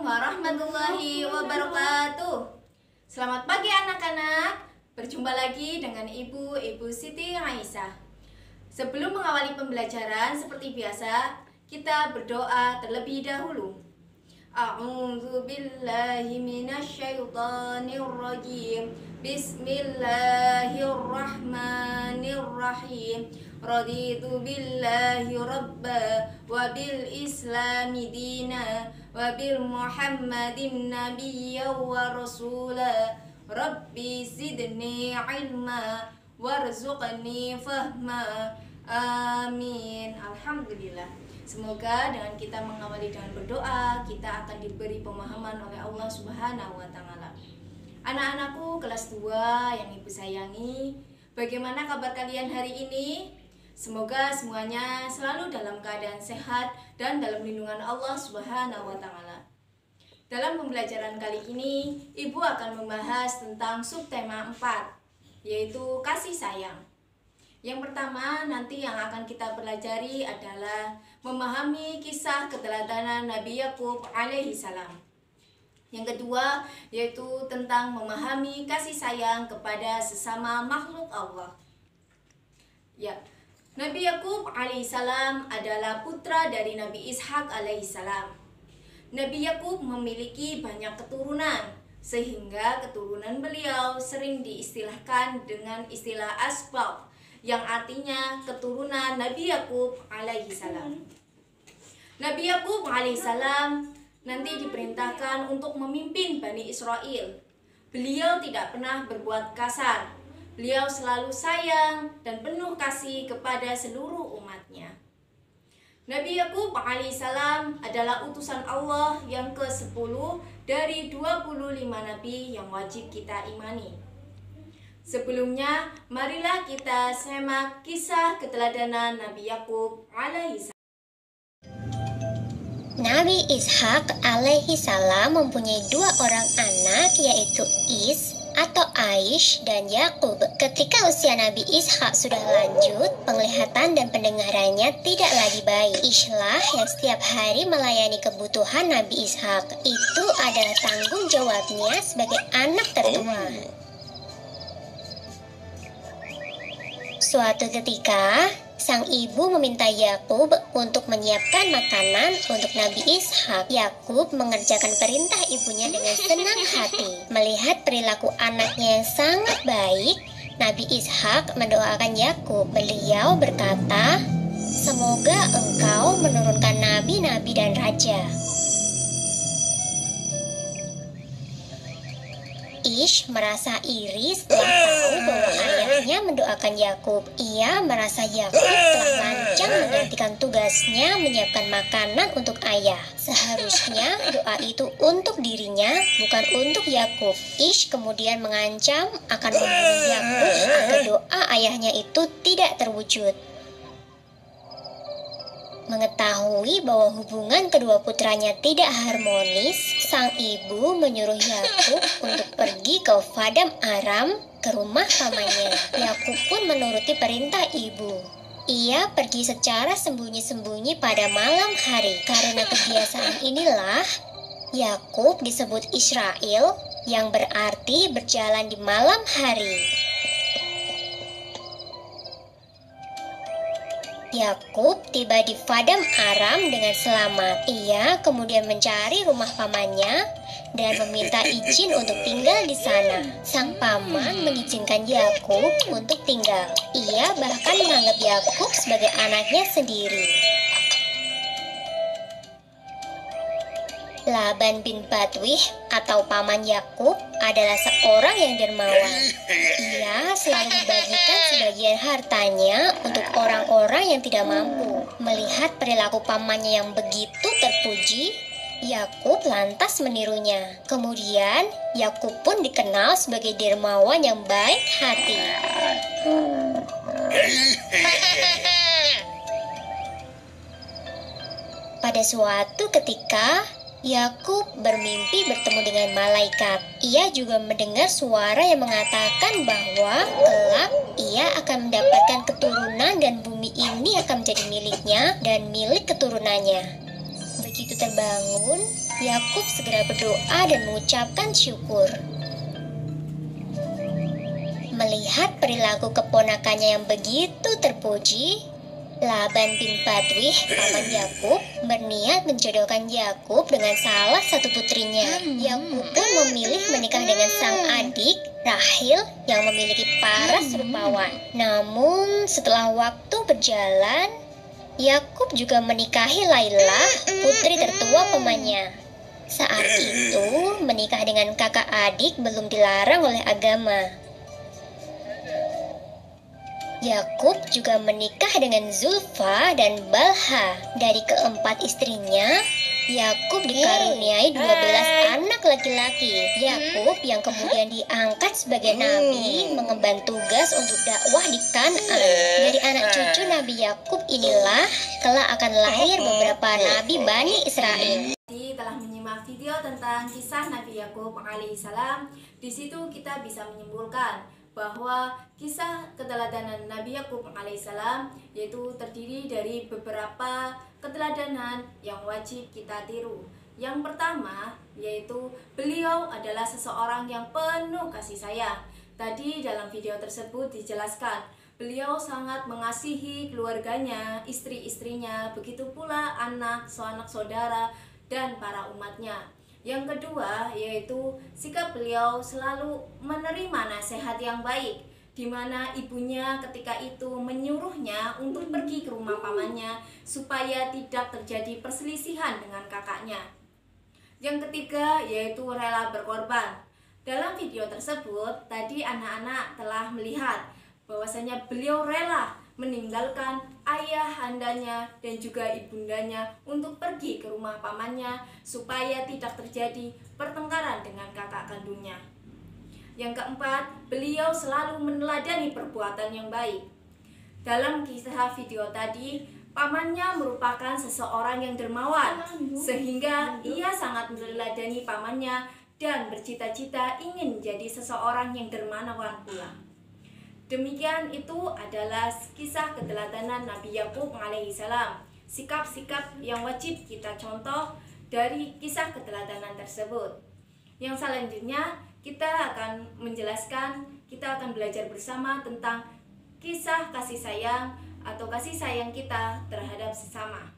warahmatullahi wabarakatuh. Selamat pagi anak-anak. Berjumpa lagi dengan Ibu Siti Aisyah. Sebelum mengawali pembelajaran seperti biasa, kita berdoa terlebih dahulu. A'udzu billahi minasyaitonir rajim. Bismillahirrahmanirrahim. Raditu billahi rabba wa bil islami dina wa bil muhammadin nabiyya wa rasula. Rabbi zidni ilma warzuqni fahma. Amin. Alhamdulillah. Semoga dengan kita mengawali dengan berdoa, kita akan diberi pemahaman oleh Allah Subhanahu wa taala. Anak-anakku kelas 2 yang Ibu sayangi, bagaimana kabar kalian hari ini? Semoga semuanya selalu dalam keadaan sehat dan dalam lindungan Allah Subhanahu wa taala. Dalam pembelajaran kali ini, Ibu akan membahas tentang subtema 4, yaitu kasih sayang. Yang pertama nanti yang akan kita pelajari adalah memahami kisah keteladanan Nabi Yakub alaihi salam. Yang kedua yaitu tentang memahami kasih sayang kepada sesama makhluk Allah. Ya, Nabi Yakub alaihissalam adalah putra dari Nabi Ishak alaihissalam. Nabi Yakub memiliki banyak keturunan, sehingga keturunan beliau sering diistilahkan dengan istilah asbab, yang artinya keturunan Nabi Yakub alaihissalam. Nabi Yakub alaihissalam nanti diperintahkan untuk memimpin Bani Israel. Beliau tidak pernah berbuat kasar. Beliau selalu sayang dan penuh kasih kepada seluruh umatnya. Nabi Yakub alaihissalam adalah utusan Allah yang ke-10 dari 25 nabi yang wajib kita imani. Sebelumnya, marilah kita simak kisah keteladanan Nabi Yakub alaihissalam. Nabi Ishak alaihissalam mempunyai 2 orang anak, yaitu Is atau Aish dan Yakub. Ketika usia Nabi Ishak sudah lanjut, penglihatan dan pendengarannya tidak lagi baik. Ishlah yang setiap hari melayani kebutuhan Nabi Ishak. Itu adalah tanggung jawabnya sebagai anak tertua. Suatu ketika, sang ibu meminta Yakub untuk menyiapkan makanan untuk Nabi Ishak. Yakub mengerjakan perintah ibunya dengan senang hati. Melihat perilaku anaknya yang sangat baik, Nabi Ishak mendoakan Yakub. Beliau berkata, "Semoga engkau menurunkan nabi-nabi dan raja." Ish merasa iri setelah tahu bahwa ayahnya mendoakan Yakub. Ia merasa Yakub telah lancang menggantikan tugasnya menyiapkan makanan untuk ayah. Seharusnya doa itu untuk dirinya, bukan untuk Yakub. Ish kemudian mengancam akan membunuh Yakub agar doa ayahnya itu tidak terwujud. Mengetahui bahwa hubungan kedua putranya tidak harmonis, sang ibu menyuruh Yakub untuk pergi ke Padang Aram, ke rumah pamannya. Yakub pun menuruti perintah ibu. Ia pergi secara sembunyi-sembunyi pada malam hari. Karena kebiasaan inilah, Yakub disebut Israel, yang berarti berjalan di malam hari. Yakub tiba di Padang Aram dengan selamat. Ia kemudian mencari rumah pamannya dan meminta izin untuk tinggal di sana. Sang paman mengizinkan Yakub untuk tinggal. Ia bahkan menganggap Yakub sebagai anaknya sendiri. Laban bin Batwih atau paman Yakub adalah seorang yang dermawan. Ia selalu membagikan sebagian hartanya untuk orang-orang yang tidak mampu. Melihat perilaku pamannya yang begitu terpuji, Yakub lantas menirunya. Kemudian, Yakub pun dikenal sebagai dermawan yang baik hati. Pada suatu ketika, Yakub bermimpi bertemu dengan malaikat. Ia juga mendengar suara yang mengatakan bahwa kelak ia akan mendapatkan keturunan dan bumi ini akan menjadi miliknya dan milik keturunannya. Begitu terbangun, Yakub segera berdoa dan mengucapkan syukur. Melihat perilaku keponakannya yang begitu terpuji, Laban bin Badwih, paman Yakub, berniat menjodohkan Yakub dengan salah satu putrinya. Yakub pun memilih menikah dengan sang adik, Rahil, yang memiliki paras rupawan. Namun, setelah waktu berjalan, Yakub juga menikahi Laila, putri tertua pamannya. Saat itu, menikah dengan kakak adik belum dilarang oleh agama. Yakub juga menikah dengan Zulfa dan Balha. Dari keempat istrinya, Yakub dikaruniai 12 anak laki-laki. Yakub yang kemudian diangkat sebagai nabi mengemban tugas untuk dakwah di Kan'an. Dari anak cucu Nabi Yakub inilah kelak akan lahir beberapa nabi Bani Israel. Telah menyimak video tentang kisah Nabi Yakub alaihissalam. Di situ kita bisa menyimpulkan bahwa kisah keteladanan Nabi Yakub alaihissalam yaitu terdiri dari beberapa keteladanan yang wajib kita tiru. Yang pertama yaitu beliau adalah seseorang yang penuh kasih sayang. Tadi dalam video tersebut dijelaskan beliau sangat mengasihi keluarganya, istri-istrinya, begitu pula anak, saudara, dan para umatnya. Yang kedua yaitu sikap beliau selalu menerima nasihat yang baik, di mana ibunya ketika itu menyuruhnya untuk pergi ke rumah pamannya supaya tidak terjadi perselisihan dengan kakaknya. Yang ketiga yaitu rela berkorban. Dalam video tersebut tadi anak-anak telah melihat bahwasanya beliau rela meninggalkan ayahandanya dan juga ibundanya untuk pergi ke rumah pamannya supaya tidak terjadi pertengkaran dengan kakak kandungnya. Yang keempat, beliau selalu meneladani perbuatan yang baik. Dalam kisah video tadi, pamannya merupakan seseorang yang dermawan, sehingga ia sangat meneladani pamannya dan bercita-cita ingin menjadi seseorang yang dermawan pula. Demikian itu adalah kisah keteladanan Nabi Yakub alaihissalam. Sikap-sikap yang wajib kita contoh dari kisah keteladanan tersebut. Yang selanjutnya kita akan menjelaskan, kita akan belajar bersama tentang kisah kasih sayang atau kasih sayang kita terhadap sesama.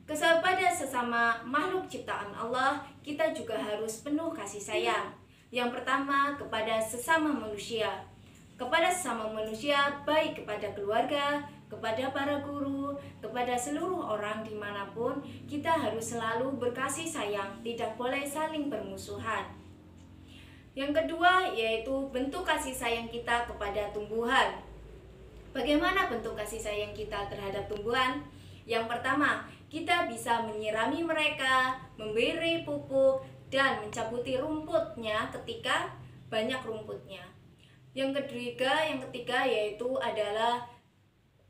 Kepada sesama makhluk ciptaan Allah, kita juga harus penuh kasih sayang. Yang pertama kepada sesama manusia. Kepada sesama manusia, baik kepada keluarga, kepada para guru, kepada seluruh orang dimanapun, kita harus selalu berkasih sayang, tidak boleh saling bermusuhan. Yang kedua yaitu bentuk kasih sayang kita kepada tumbuhan. Bagaimana bentuk kasih sayang kita terhadap tumbuhan? Yang pertama, kita bisa menyirami mereka, memberi pupuk, dan mencabuti rumputnya ketika banyak rumputnya. Yang ketiga yaitu adalah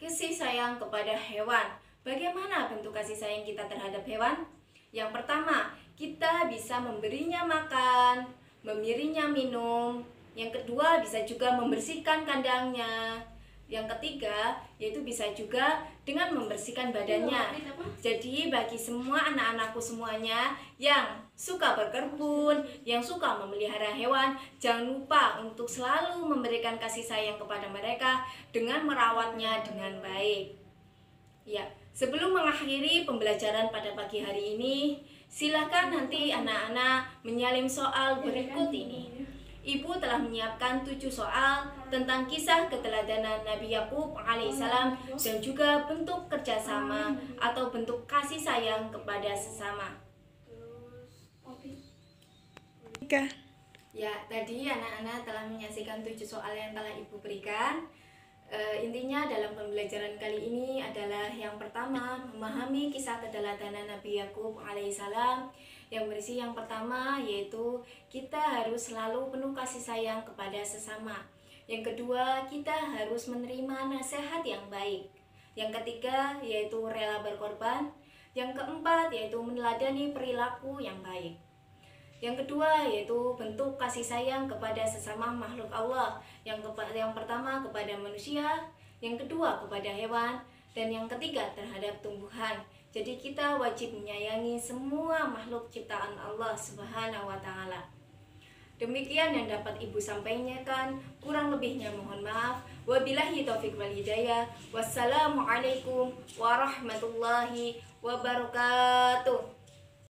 kasih sayang kepada hewan. Bagaimana bentuk kasih sayang kita terhadap hewan? Yang pertama, kita bisa memberinya makan, memberinya minum. Yang kedua, bisa juga membersihkan kandangnya. Yang ketiga, yaitu bisa juga dengan membersihkan badannya. Jadi bagi semua anak-anakku semuanya yang suka berkebun, yang suka memelihara hewan, jangan lupa untuk selalu memberikan kasih sayang kepada mereka dengan merawatnya dengan baik. Ya, sebelum mengakhiri pembelajaran pada pagi hari ini, silakan nanti anak-anak menyalin soal berikut ini. Ibu telah menyiapkan 7 soal tentang kisah keteladanan Nabi Yakub alaihissalam dan juga bentuk kerjasama atau bentuk kasih sayang kepada sesama. Ya, tadi anak-anak telah menyaksikan 7 soal yang telah Ibu berikan. Intinya dalam pembelajaran kali ini adalah yang pertama, memahami kisah keteladanan Nabi Yakub alaihissalam. Yang berisi yang pertama yaitu kita harus selalu penuh kasih sayang kepada sesama. Yang kedua, kita harus menerima nasihat yang baik. Yang ketiga yaitu rela berkorban. Yang keempat yaitu meneladani perilaku yang baik. Yang kedua yaitu bentuk kasih sayang kepada sesama makhluk Allah. Yang pertama kepada manusia, yang kedua kepada hewan, Dan yang ketiga terhadap tumbuhan. Jadi kita wajib menyayangi semua makhluk ciptaan Allah Subhanahu wa taala. Demikian yang dapat Ibu sampaikan, kurang lebihnya mohon maaf. Wabillahi taufik wal hidayah. Wassalamualaikum warahmatullahi wabarakatuh.